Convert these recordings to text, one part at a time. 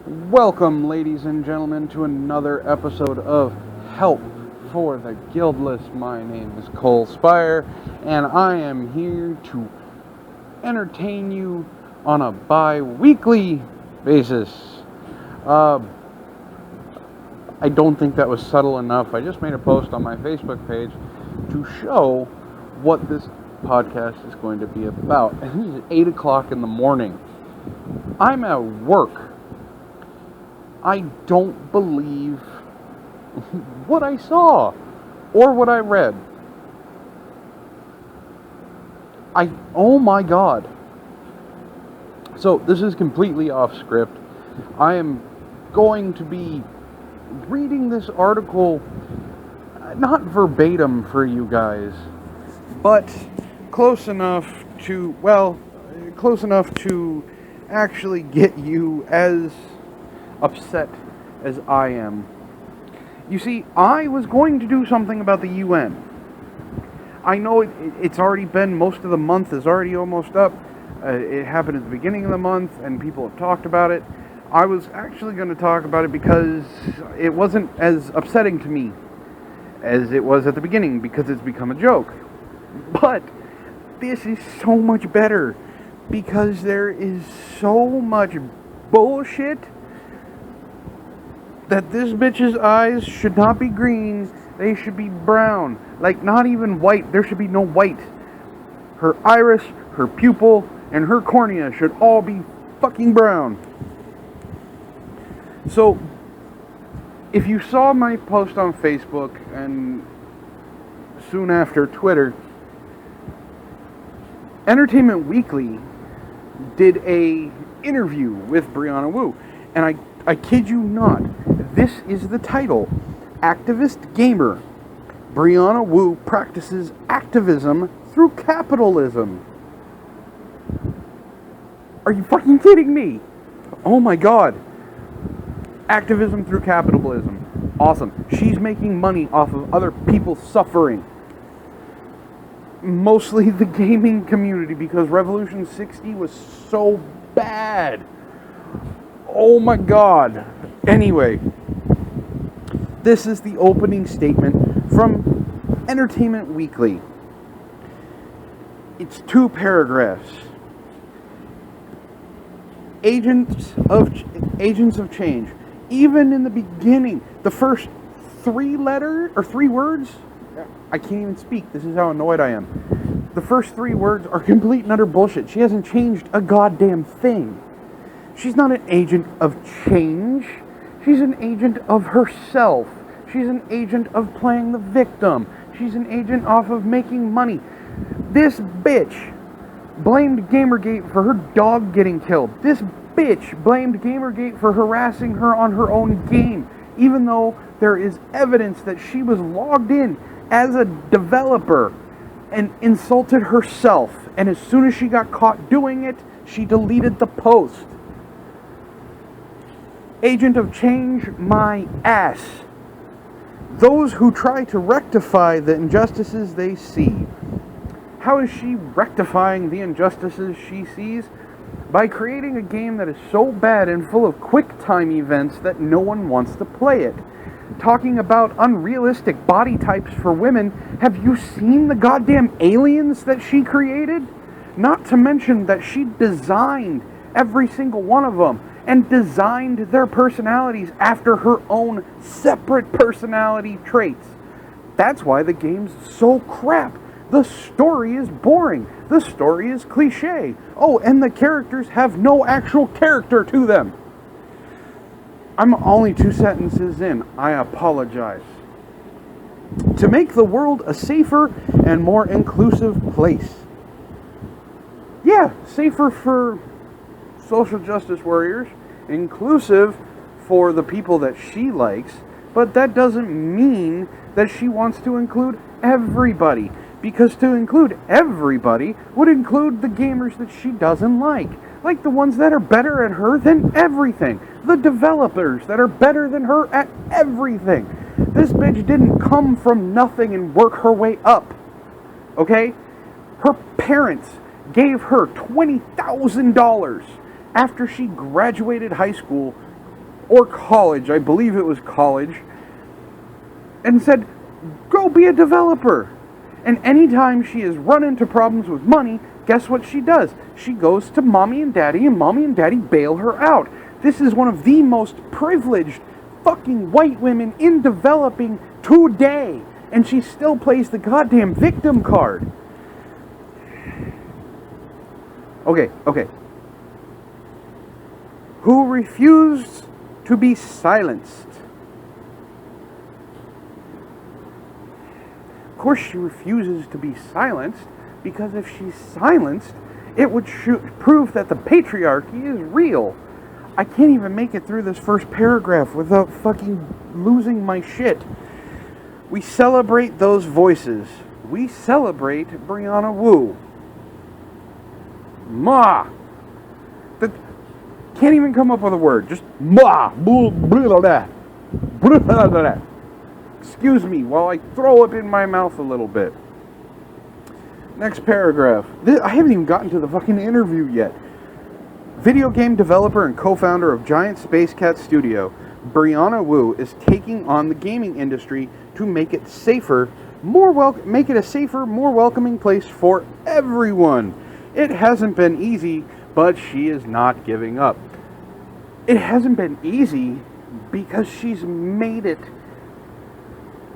Welcome, ladies and gentlemen, to another episode of Help for the Guildless. My name is Cole Spire, and I am here to entertain you on a bi-weekly basis. I don't think that was subtle enough. I just made a post on my Facebook page to show what this podcast is going to be about. And this is 8 o'clock in the morning. I'm at work. I don't believe what I saw or what I read. Oh my God. So this is completely off script. I am going to be reading this article, not verbatim for you guys, but close enough to actually get you as upset as I am. You see, I was going to do something about the UN. I know it's already been, most of the month is already almost up. It happened at the beginning of the month, and people have talked about it. I was actually going to talk about it because it wasn't as upsetting to me as it was at the beginning, because it's become a joke. But this is so much better, because there is so much bullshit that this bitch's eyes should not be green, they should be brown. Like, not even white, there should be no white. Her iris, her pupil, and her cornea should all be fucking brown. So, if you saw my post on Facebook, and soon after Twitter, Entertainment Weekly did a interview with Brianna Wu, and I kid you not, this is the title: Activist Gamer. Brianna Wu practices activism through capitalism. Are you fucking kidding me? Oh my God. Activism through capitalism. Awesome. She's making money off of other people suffering. Mostly the gaming community, because Revolution 60 was so bad. Oh my God. Anyway, this is the opening statement from Entertainment Weekly. It's 2 paragraphs. Agents of change. Even in the beginning, the first 3 words, I can't even speak. This is how annoyed I am. The first 3 words are complete and utter bullshit. She hasn't changed a goddamn thing. She's not an agent of change. She's an agent of herself. She's an agent of playing the victim. She's an agent off of making money. This bitch blamed Gamergate for her dog getting killed. This bitch blamed Gamergate for harassing her on her own game, even though there is evidence that she was logged in as a developer and insulted herself. And as soon as she got caught doing it, she deleted the post. Agent of change, my ass. Those who try to rectify the injustices they see. How is she rectifying the injustices she sees? By creating a game that is so bad and full of quick time events that no one wants to play it. Talking about unrealistic body types for women, have you seen the goddamn aliens that she created? Not to mention that she designed every single one of them, and designed their personalities after her own separate personality traits. That's why the game's so crap. The story is boring. The story is cliche. Oh, and the characters have no actual character to them. I'm only 2 sentences in. I apologize. To make the world a safer and more inclusive place. Yeah, safer for social justice warriors, inclusive for the people that she likes, but that doesn't mean that she wants to include everybody, because to include everybody would include the gamers that she doesn't like the ones that are better at her than everything, the developers that are better than her at everything. This bitch didn't come from nothing and work her way up, okay? Her parents gave her $20,000 after she graduated high school or college, I believe it was college, and said, go be a developer. And anytime she has run into problems with money, guess what she does? She goes to mommy and daddy bail her out. This is one of the most privileged fucking white women in developing today. And she still plays the goddamn victim card. Okay. Who refused to be silenced? Of course she refuses to be silenced, because if she's silenced, it would prove that the patriarchy is real. I can't even make it through this first paragraph without fucking losing my shit. We celebrate those voices. We celebrate Brianna Wu. Ma! That can't even come up with a word. Just ma! Blah, blah, blah, blah, blah, blah. Excuse me while I throw up in my mouth a little bit. Next paragraph. I haven't even gotten to the fucking interview yet. Video game developer and co-founder of Giant Space Cat Studio, Brianna Wu is taking on the gaming industry to make it safer, make it a safer, more welcoming place for everyone. It hasn't been easy, but she is not giving up. It hasn't been easy because she's made it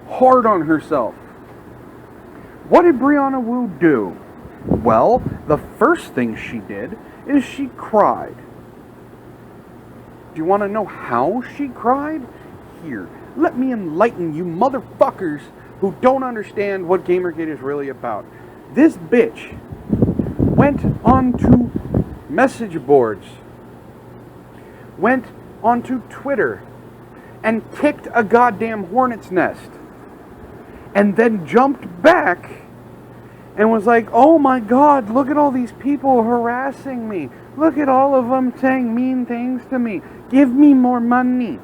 hard on herself. What did Brianna Wu do? Well, the first thing she did is she cried. Do you want to know how she cried? Here, let me enlighten you motherfuckers who don't understand what Gamergate is really about. This bitch went onto message boards, went onto Twitter, and kicked a goddamn hornet's nest, and then jumped back and was like, oh my god, look at all these people harassing me. Look at all of them saying mean things to me. Give me more money.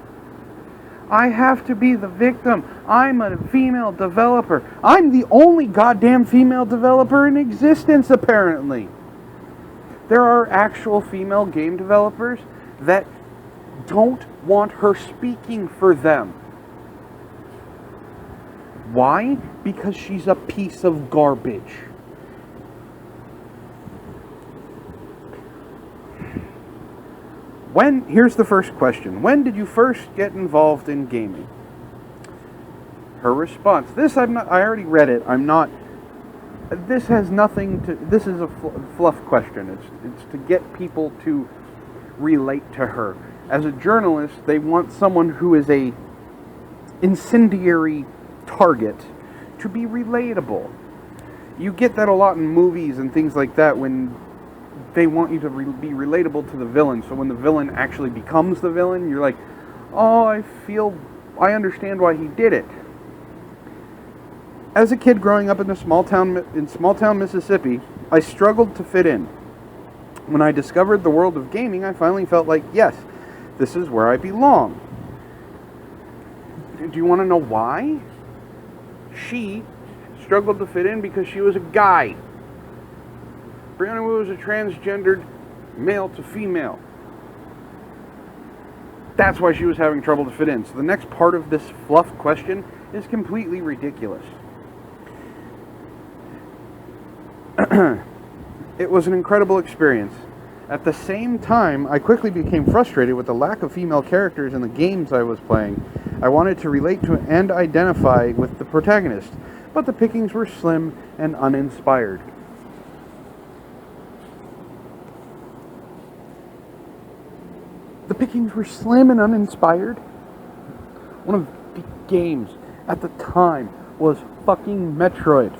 I have to be the victim. I'm a female developer. I'm the only goddamn female developer in existence, apparently. There are actual female game developers that don't want her speaking for them. Why? Because she's a piece of garbage. Here's the first question. When did you first get involved in gaming? Her response. I already read it. This has nothing to, this is a fluff question. It's to get people to relate to her. As a journalist, they want someone who is a incendiary target to be relatable. You get that a lot in movies and things like that when they want you to be relatable to the villain. So when the villain actually becomes the villain, you're like, oh, I understand why he did it. As a kid growing up in small town Mississippi, I struggled to fit in. When I discovered the world of gaming, I finally felt like, yes, this is where I belong. Do you want to know why? She struggled to fit in because she was a guy. Brianna Wu is a transgendered male to female. That's why she was having trouble to fit in. So the next part of this fluff question is completely ridiculous. It was an incredible experience. At the same time, I quickly became frustrated with the lack of female characters in the games I was playing. I wanted to relate to and identify with the protagonist, but the pickings were slim and uninspired. The pickings were slim and uninspired? One of the games at the time was fucking Metroid.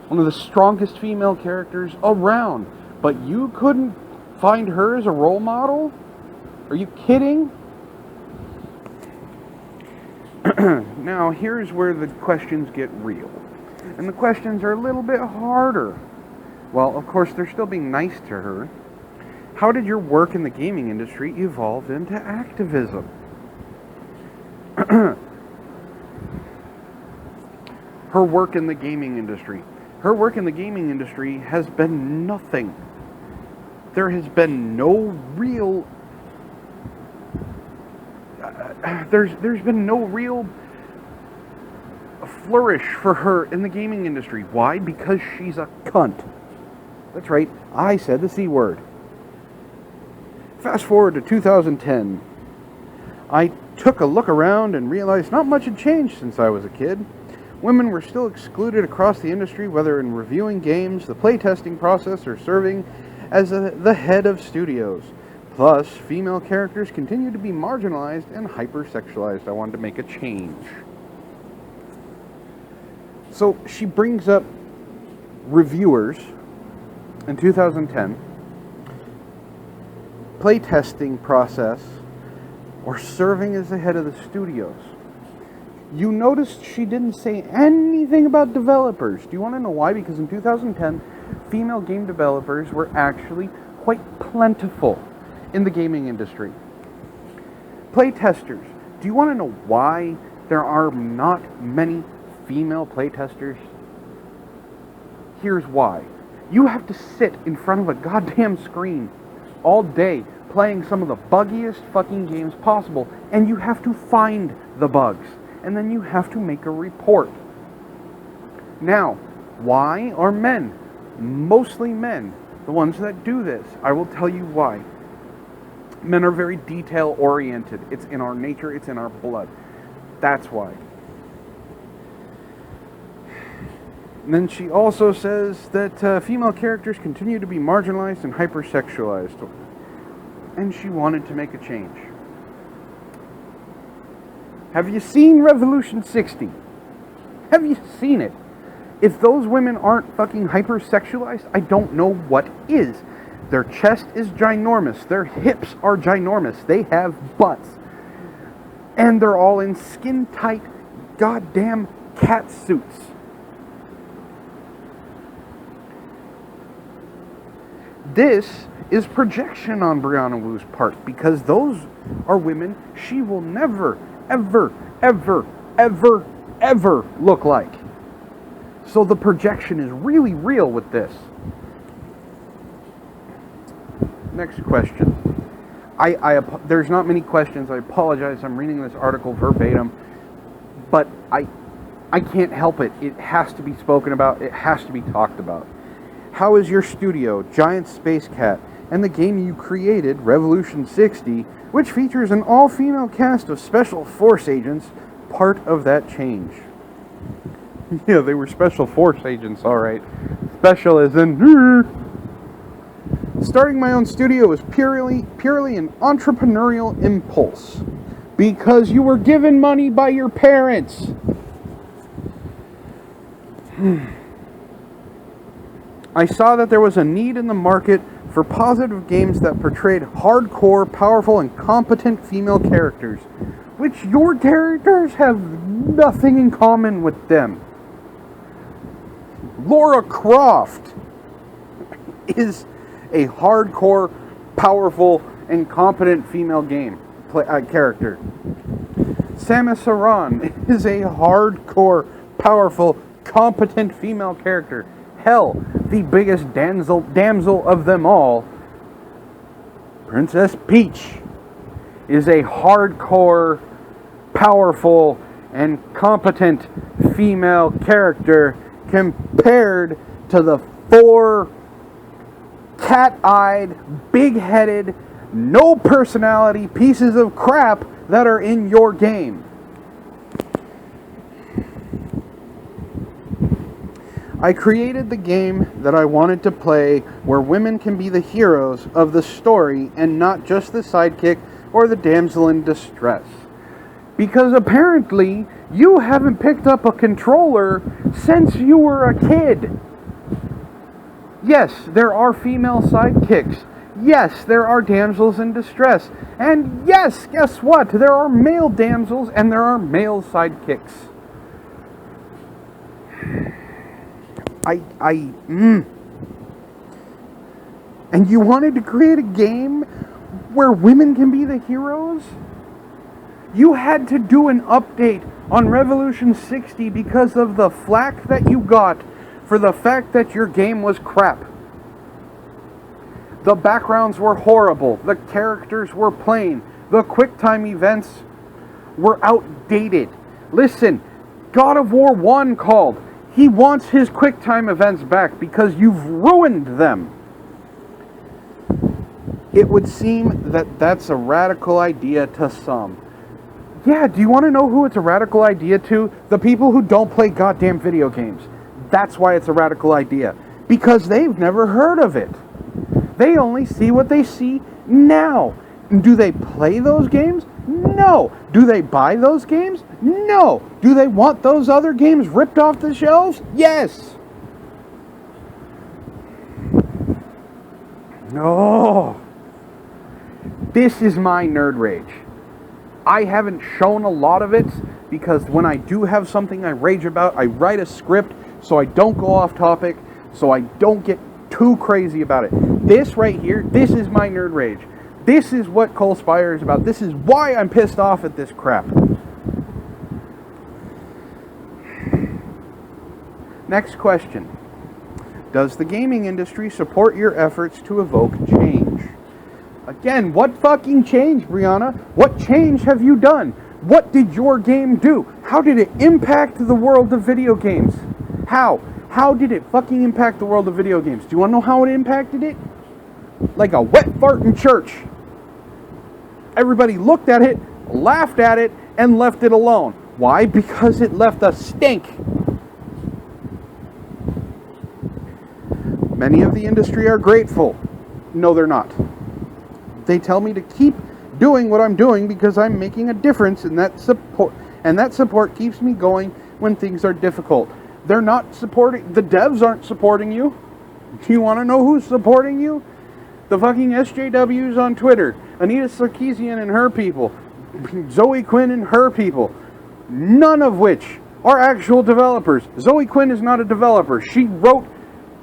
One of the strongest female characters around. But you couldn't find her as a role model? Are you kidding? Now, here's where the questions get real. And the questions are a little bit harder. Well, of course, they're still being nice to her. How did your work in the gaming industry evolve into activism? Her work in the gaming industry. Her work in the gaming industry has been nothing. There has been no real there's been no real flourish for her in the gaming industry. Why? Because she's a cunt. That's right, I said the C word. Fast forward to 2010. I took a look around and realized not much had changed since I was a kid. Women were still excluded across the industry, whether in reviewing games, the playtesting process, or serving as the head of studios. Plus, female characters continue to be marginalized and hypersexualized. I wanted to make a change. So she brings up reviewers in 2010, playtesting process, or serving as the head of the studios. You noticed she didn't say anything about developers. Do you want to know why? Because in 2010, female game developers were actually quite plentiful in the gaming industry. Playtesters. Do you want to know why there are not many female playtesters? Here's why. You have to sit in front of a goddamn screen all day playing some of the buggiest fucking games possible, and you have to find the bugs, and then you have to make a report. Now, why are men, mostly men, the ones that do this? I will tell you why. Men are very detail oriented. It's in our nature, it's in our blood. That's why. And then she also says that female characters continue to be marginalized and hypersexualized. And she wanted to make a change. Have you seen Revolution 60? Have you seen it? If those women aren't fucking hypersexualized, I don't know what is. Their chest is ginormous. Their hips are ginormous. They have butts. And they're all in skin-tight goddamn cat suits. This is projection on Brianna Wu's part, because those are women she will never, ever, ever, ever, ever look like. So the projection is really real with this. Next question. There's not many questions. I apologize. I'm reading this article verbatim, but I can't help it. It has to be spoken about. It has to be talked about. How is your studio, Giant Space Cat, and the game you created, Revolution 60, which features an all-female cast of Special Force agents, part of that change? Yeah, they were Special Force agents, alright. Special as in... Starting my own studio was purely an entrepreneurial impulse. Because you were given money by your parents. I saw that there was a need in the market for positive games that portrayed hardcore, powerful, and competent female characters, which your characters have nothing in common with them. Lara Croft is a hardcore, powerful, and competent female character. Samus Aran is a hardcore, powerful, competent female character. Hell, the biggest damsel of them all, Princess Peach, is a hardcore, powerful, and competent female character compared to the 4 cat-eyed, big-headed, no personality pieces of crap that are in your game. I created the game that I wanted to play, where women can be the heroes of the story and not just the sidekick or the damsel in distress. Because apparently you haven't picked up a controller since you were a kid. Yes, there are female sidekicks. Yes, there are damsels in distress. And yes, guess what? There are male damsels and there are male sidekicks. And you wanted to create a game where women can be the heroes? You had to do an update on Revolution 60 because of the flack that you got for the fact that your game was crap. The backgrounds were horrible. The characters were plain. The QuickTime events were outdated. Listen, God of War 1 called. He wants his QuickTime events back because you've ruined them. It would seem that that's a radical idea to some. Yeah, do you want to know who it's a radical idea to? The people who don't play goddamn video games. That's why it's a radical idea. Because they've never heard of it. They only see what they see now. Do they play those games? No. Do they buy those games? No. Do they want those other games ripped off the shelves? Yes. No. This is my nerd rage. I haven't shown a lot of it because when I do have something I rage about, I write a script so I don't go off topic, so I don't get too crazy about it. This right here, this is my nerd rage. This is what Cole Spire is about. This is why I'm pissed off at this crap. Next question. Does the gaming industry support your efforts to evoke change? Again, what fucking change, Brianna? What change have you done? What did your game do? How did it impact the world of video games? How? How did it fucking impact the world of video games? Do you want to know how it impacted it? Like a wet fart in church. Everybody looked at it, laughed at it, and left it alone. Why? Because it left a stink. Many of the industry are grateful. No, they're not. They tell me to keep doing what I'm doing because I'm making a difference, and that support keeps me going when things are difficult. They're not supporting, the devs aren't supporting you. Do you want to know who's supporting you? The fucking SJWs on Twitter. Anita Sarkeesian and her people. Zoe Quinn and her people. None of which are actual developers. Zoe Quinn is not a developer. She wrote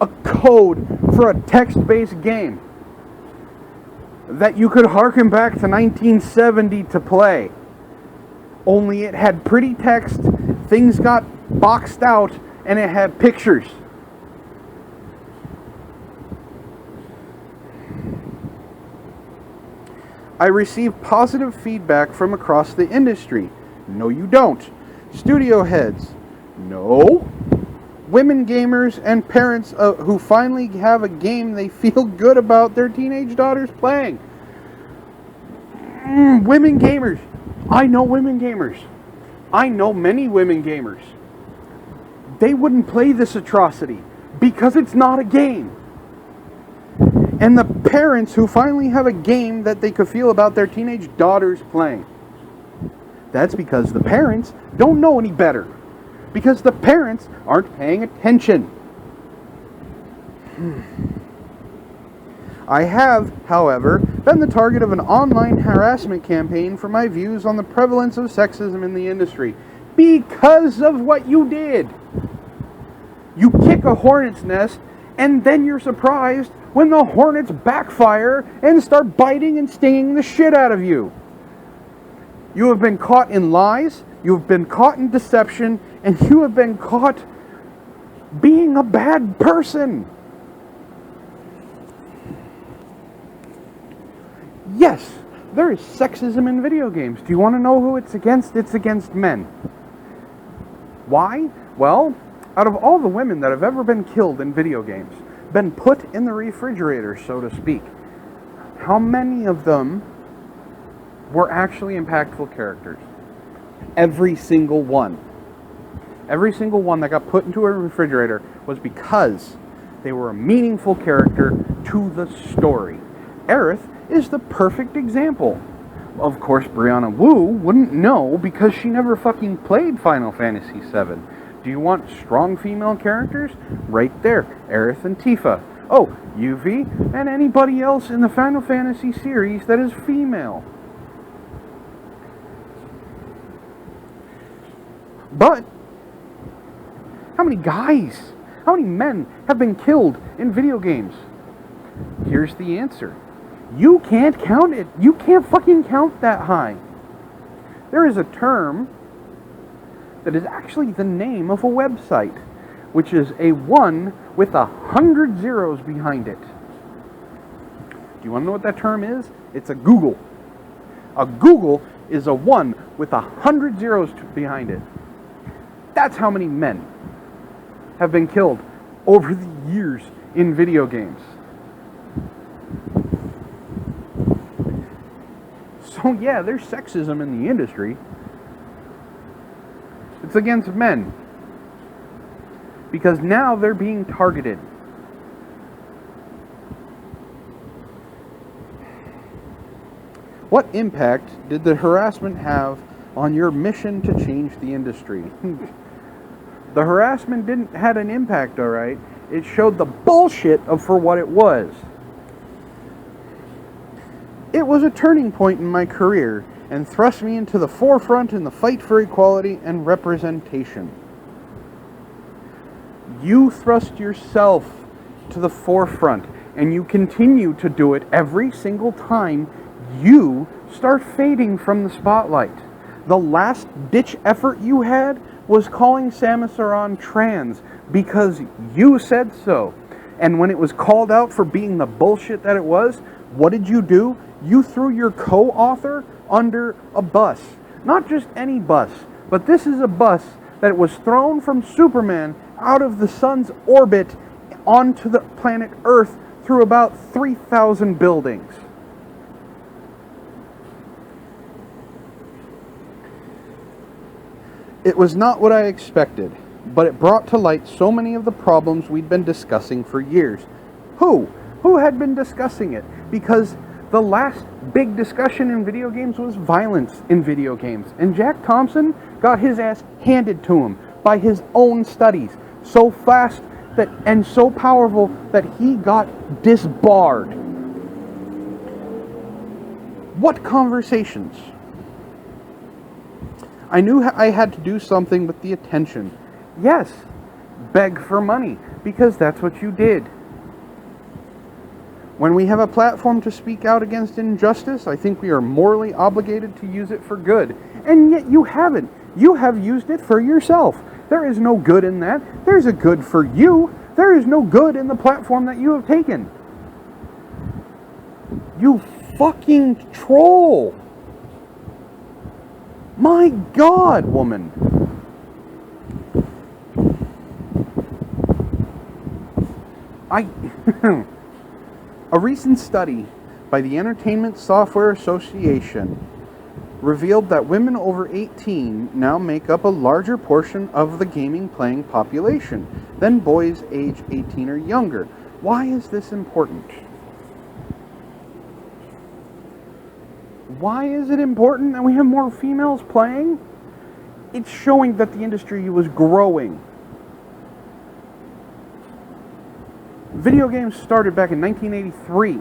a code for a text-based game that you could harken back to 1970 to play. Only it had pretty text, things got boxed out, and it had pictures. I receive positive feedback from across the industry. No, you don't. Studio heads. No. Women gamers and parents who finally have a game they feel good about their teenage daughters playing. Women gamers. I know women gamers. I know many women gamers. They wouldn't play this atrocity because it's not a game. And the parents who finally have a game that they could feel about their teenage daughters playing. That's because the parents don't know any better. Because the parents aren't paying attention. I have, however, been the target of an online harassment campaign for my views on the prevalence of sexism in the industry. Because of what you did. You kick a hornet's nest, and then you're surprised when the hornets backfire and start biting and stinging the shit out of you. You have been caught in lies, you have been caught in deception, and you have been caught being a bad person. Yes, there is sexism in video games. Do you want to know who it's against? It's against men. Why? Well, out of all the women that have ever been killed in video games, been put in the refrigerator, so to speak, how many of them were actually impactful characters? Every single one. Every single one that got put into a refrigerator was because they were a meaningful character to the story. Aerith is the perfect example. Of course, Brianna Wu wouldn't know because she never fucking played Final Fantasy VII. Do you want strong female characters? Right there, Aerith and Tifa. Oh, Yuffie and anybody else in the Final Fantasy series that is female. But how many guys, how many men have been killed in video games? Here's the answer. You can't count it. You can't fucking count that high. There is a term that is actually the name of a website, which is a 1 with 100 zeros behind it. Do you want to know what that term is? It's a Google. A Google is a 1 with 100 zeros behind it. That's how many men have been killed over the years in video games. So yeah, there's sexism in the industry. It's against men. Because now they're being targeted. What impact did the harassment have on your mission to change the industry? The harassment had an impact, alright. It showed the bullshit for what it was. It was a turning point in my career and thrust me into the forefront in the fight for equality and representation. You thrust yourself to the forefront, and you continue to do it every single time you start fading from the spotlight. The last ditch effort you had was calling Samus Aran trans because you said so. And when it was called out for being the bullshit that it was, what did you do? You threw your co-author under a bus. Not just any bus, but this is a bus that was thrown from Superman out of the sun's orbit onto the planet Earth through about 3,000 buildings. It was not what I expected, but it brought to light so many of the problems we'd been discussing for years. Who had been discussing it? Because the last big discussion in video games was violence in video games. And Jack Thompson got his ass handed to him by his own studies so fast that and so powerful that he got disbarred. What conversations? I knew I had to do something with the attention. Yes, beg for money, because that's what you did. When we have a platform to speak out against injustice, I think we are morally obligated to use it for good. And yet you haven't. You have used it for yourself. There is no good in that. There's a good for you. There is no good in the platform that you have taken. You fucking troll. My God, woman. A recent study by the Entertainment Software Association revealed that women over 18 now make up a larger portion of the gaming playing population than boys age 18 or younger. Why is this important? Why is it important that we have more females playing? It's showing that the industry was growing. Video games started back in 1983.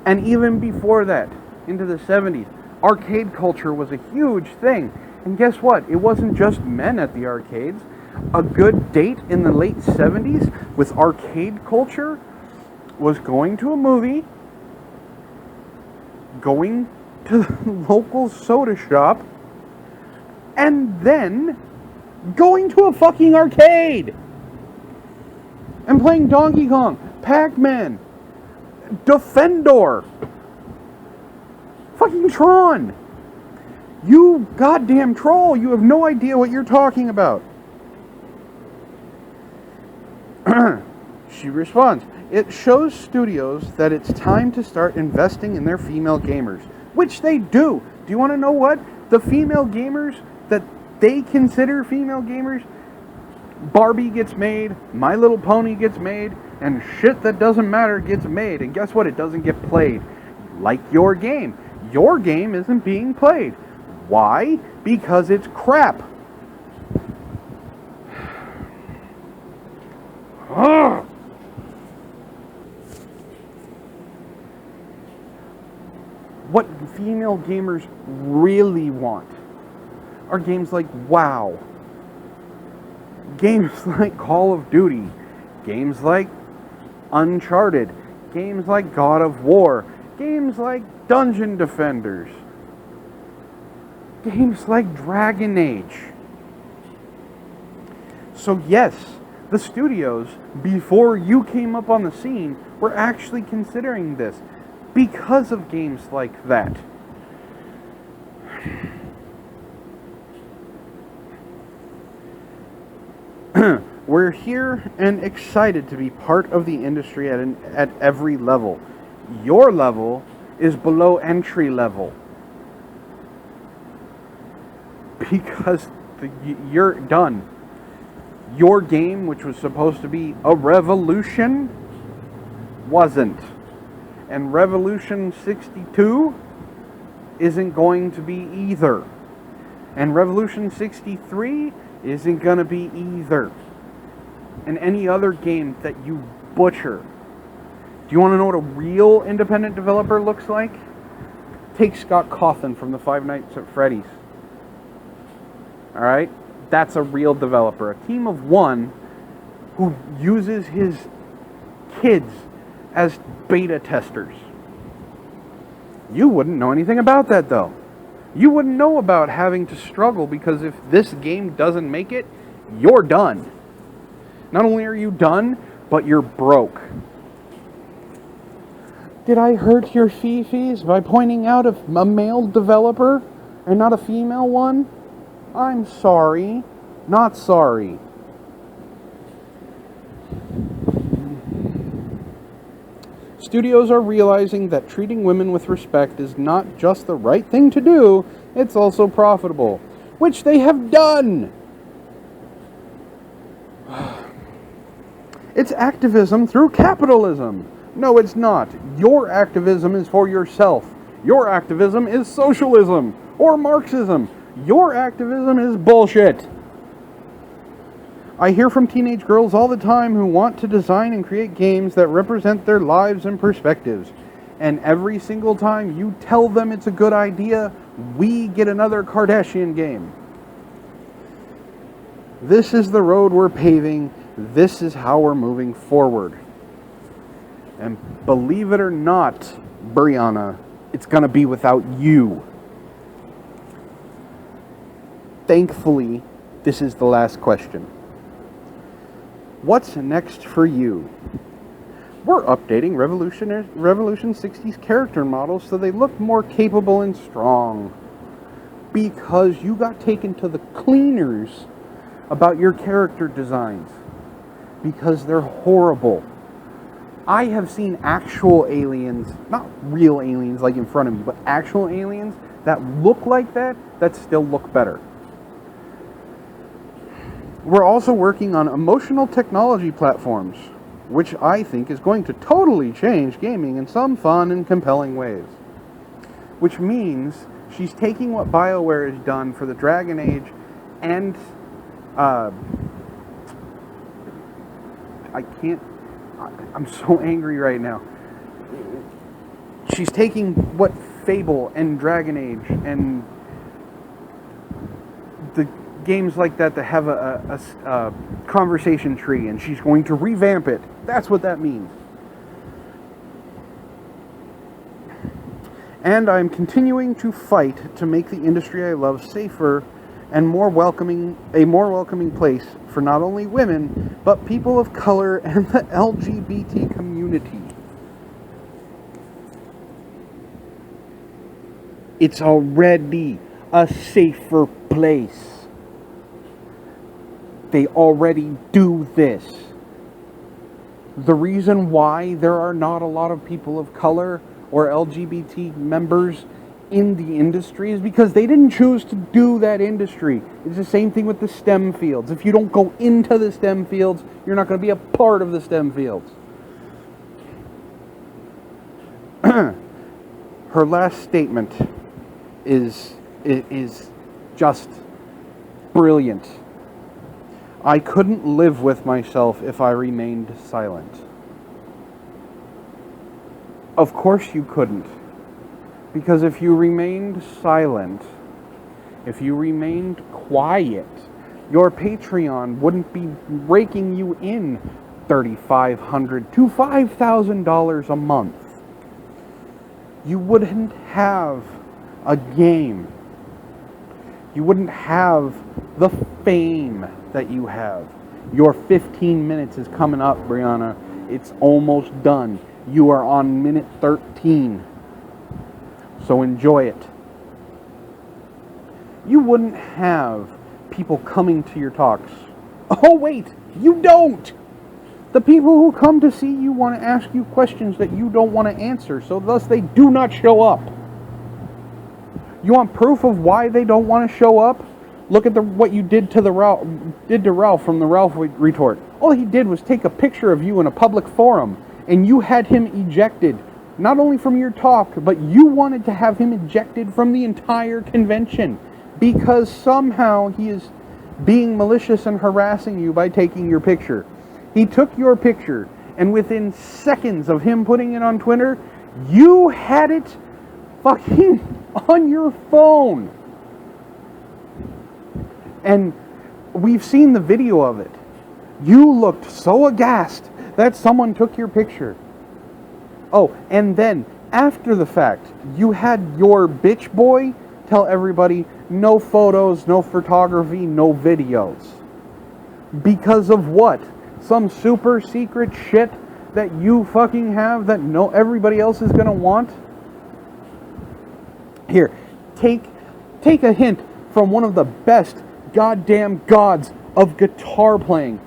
And even before that, into the 70s, arcade culture was a huge thing. And guess what? It wasn't just men at the arcades. A good date in the late 70s with arcade culture was going to a movie, going to the local soda shop, and then going to a fucking arcade and playing Donkey Kong, Pac-Man, Defendor, fucking Tron. You goddamn troll, you have no idea what you're talking about. She responds, it shows studios that it's time to start investing in their female gamers, which they do. Do you want to know what? The female gamers that they consider female gamers, Barbie gets made, My Little Pony gets made, and shit that doesn't matter gets made. And guess what? It doesn't get played. Like your game. Your game isn't being played. Why? Because it's crap. Ugh. What female gamers really want are games like WoW, games like Call of Duty, games like Uncharted, games like God of War, games like Dungeon Defenders, games like Dragon Age. So yes, the studios, before you came up on the scene, were actually considering this because of games like that. We're here and excited to be part of the industry at every level. Your level is below entry level. Because you're done. Your game, which was supposed to be a revolution, wasn't. And Revolution 62 isn't going to be either. And Revolution 63 isn't going to be either. And any other game that you butcher. Do you want to know what a real independent developer looks like? Take Scott Cawthon from the Five Nights at Freddy's. Alright? That's a real developer. A team of one who uses his kids as beta testers. You wouldn't know anything about that, though. You wouldn't know about having to struggle, because if this game doesn't make it, you're done. Not only are you done, but you're broke. Did I hurt your fifis by pointing out a male developer and not a female one? I'm sorry. Not sorry. Studios are realizing that treating women with respect is not just the right thing to do, it's also profitable, which they have done. It's activism through capitalism. No, it's not. Your activism is for yourself. Your activism is socialism or Marxism. Your activism is bullshit. I hear from teenage girls all the time who want to design and create games that represent their lives and perspectives. And every single time you tell them it's a good idea, we get another Kardashian game. This is the road we're paving. This is how we're moving forward. And believe it or not, Brianna, it's going to be without you. Thankfully, this is the last question. What's next for you? We're updating Revolution 60's character models so they look more capable and strong. Because you got taken to the cleaners about your character designs. Because they're horrible. I have seen actual aliens, not real aliens like in front of me, but actual aliens that look like that still look better. We're also working on emotional technology platforms, which I think is going to totally change gaming in some fun and compelling ways. Which means she's taking what BioWare has done for the Dragon Age and I'm so angry right now. She's taking what Fable and Dragon Age and the games like that have a conversation tree, and she's going to revamp it. That's what that means. And I'm continuing to fight to make the industry I love safer and a more welcoming place for not only women, but people of color and the LGBT community. It's already a safer place. They already do this. The reason why there are not a lot of people of color or LGBT members in the industry is because they didn't choose to do that industry. It's the same thing with the STEM fields. If you don't go into the STEM fields, you're not going to be a part of the STEM fields. Her last statement is just brilliant. I couldn't live with myself if I remained silent. Of course you couldn't. Because if you remained silent, if you remained quiet, your Patreon wouldn't be raking you in $3,500 to $5,000 a month. You wouldn't have a game. You wouldn't have the fame that you have. Your 15 minutes is coming up, Brianna. It's almost done. You are on minute 13. So enjoy it. You wouldn't have people coming to your talks. Oh, wait, you don't! The people who come to see you want to ask you questions that you don't want to answer, so thus they do not show up. You want proof of why they don't want to show up? Look at what you did to Ralph from the Ralph retort. All he did was take a picture of you in a public forum, and you had him ejected, not only from your talk, but you wanted to have him ejected from the entire convention, because somehow he is being malicious and harassing you by taking your picture. He took your picture, and within seconds of him putting it on Twitter, you had it fucking on your phone. And we've seen the video of it. You looked so aghast that someone took your picture. Oh, and then, after the fact, you had your bitch boy tell everybody, no photos, no photography, no videos. Because of what? Some super secret shit that you fucking have that everybody else is gonna want? Here, take a hint from one of the best goddamn gods of guitar playing,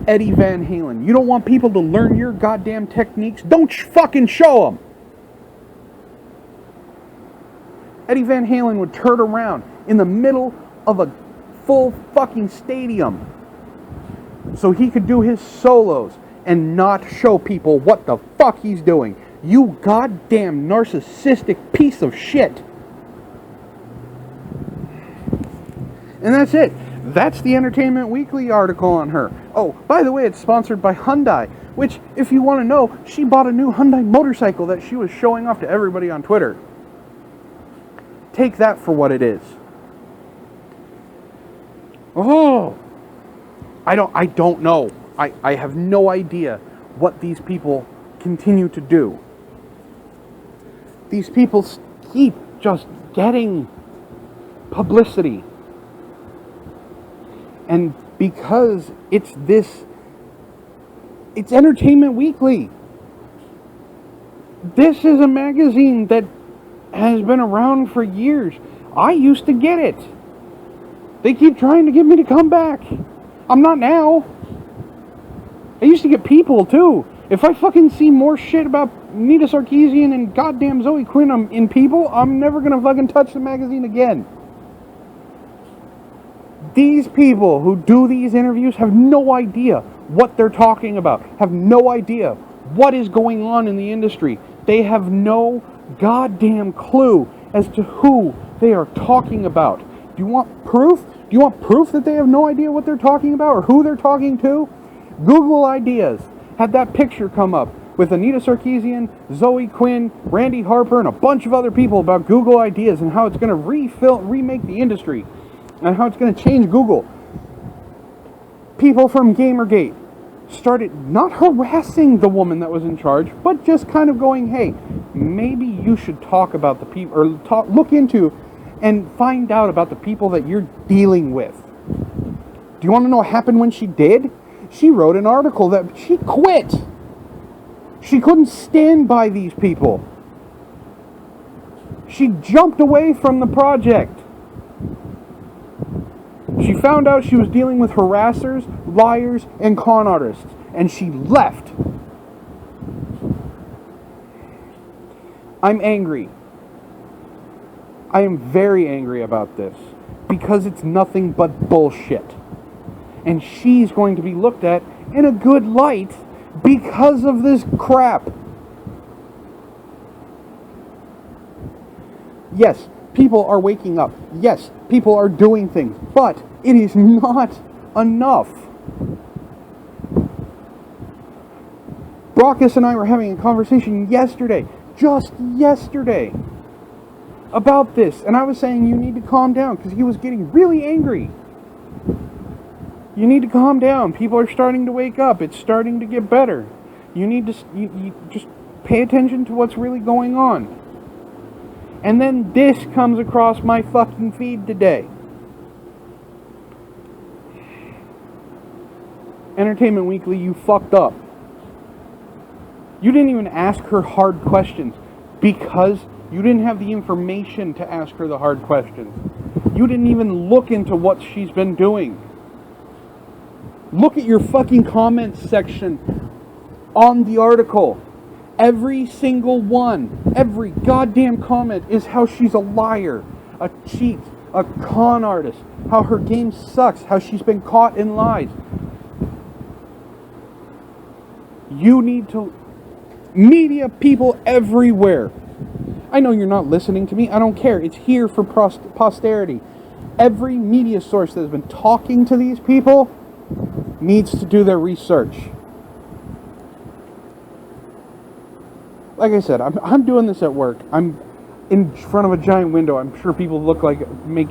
Eddie Van Halen. You don't want people to learn your goddamn techniques? Don't fucking show them! Eddie Van Halen would turn around in the middle of a full fucking stadium so he could do his solos and not show people what the fuck he's doing. You goddamn narcissistic piece of shit. And that's it. That's the Entertainment Weekly article on her. Oh, by the way, it's sponsored by Hyundai, which, if you want to know, she bought a new Hyundai motorcycle that she was showing off to everybody on Twitter. Take that for what it is. Oh, I don't know. I have no idea what these people continue to do. These people keep just getting publicity. And because it's Entertainment Weekly. This is a magazine that has been around for years. I used to get it. They keep trying to get me to come back. I'm not now. I used to get People too. If I fucking see more shit about Nita Sarkeesian and goddamn Zoe Quinn in People, I'm never gonna fucking touch the magazine again. These people who do these interviews have no idea what they're talking about, have no idea what is going on in the industry. They have no goddamn clue as to who they are talking about. Do you want proof? Do you want proof that they have no idea what they're talking about or who they're talking to? Google Ideas had that picture come up with Anita Sarkeesian, Zoe Quinn, Randy Harper, and a bunch of other people about Google Ideas and how it's going to remake the industry and how it's going to change Google. People from Gamergate started not harassing the woman that was in charge, but just kind of going, hey, maybe you should talk about the people, or look into and find out about the people that you're dealing with. Do you want to know what happened when she did? She wrote an article that she quit. She couldn't stand by these people. She jumped away from the project. She found out she was dealing with harassers, liars, and con artists, and she left. I'm angry. I am very angry about this, because it's nothing but bullshit. And she's going to be looked at in a good light because of this crap. Yes, people are waking up. Yes, people are doing things. But it is not enough. Brockus and I were having a conversation yesterday, just yesterday, about this. And I was saying you need to calm down because he was getting really angry. You need to calm down. People are starting to wake up. It's starting to get better. You need to you just pay attention to what's really going on. And then this comes across my fucking feed today. Entertainment Weekly, you fucked up. You didn't even ask her hard questions because you didn't have the information to ask her the hard questions. You didn't even look into what she's been doing. Look at your fucking comments section on the article. Every single one, every goddamn comment is how she's a liar, a cheat, a con artist, how her game sucks, how she's been caught in lies. You need to... Media people everywhere. I know you're not listening to me. I don't care. It's here for posterity. Every media source that has been talking to these people needs to do their research. Like I said, I'm doing this at work. I'm in front of a giant window. I'm sure people make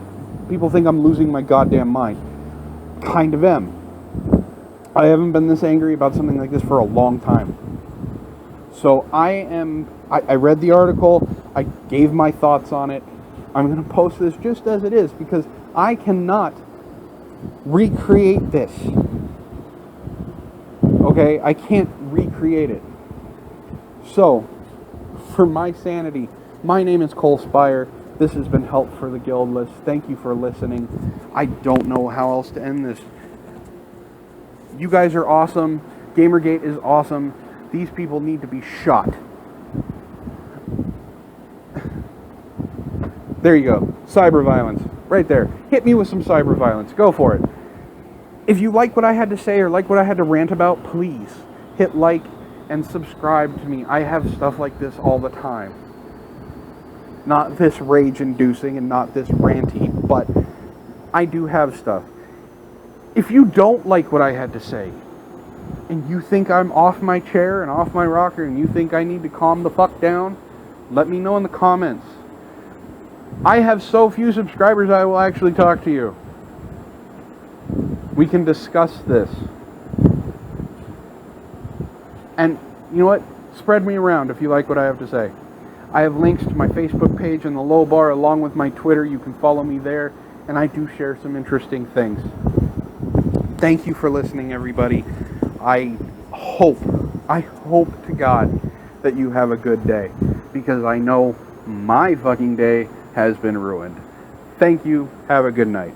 people think I'm losing my goddamn mind. Kind of am. I haven't been this angry about something like this for a long time. So I read the article. I gave my thoughts on it. I'm going to post this just as it is because I cannot recreate this. Okay? I can't recreate it. So, for my sanity, my name is Cole Spire. This has been Help for the Guildless. Thank you for listening. I don't know how else to end this. You guys are awesome. Gamergate is awesome. These people need to be shot. There you go. Cyber violence. Right there. Hit me with some cyber violence. Go for it. If you like what I had to say or like what I had to rant about, please hit like and subscribe to me. I have stuff like this all the time. Not this rage-inducing and not this ranty, but I do have stuff. If you don't like what I had to say, and you think I'm off my chair and off my rocker, and you think I need to calm the fuck down, let me know in the comments. I have so few subscribers, I will actually talk to you. We can discuss this. And you know what? Spread me around if you like what I have to say. I have links to my Facebook page in the low bar along with my Twitter. You can follow me there, and I do share some interesting things. Thank you for listening, everybody. I hope to God that you have a good day, because I know my fucking day has been ruined. Thank you. Have a good night.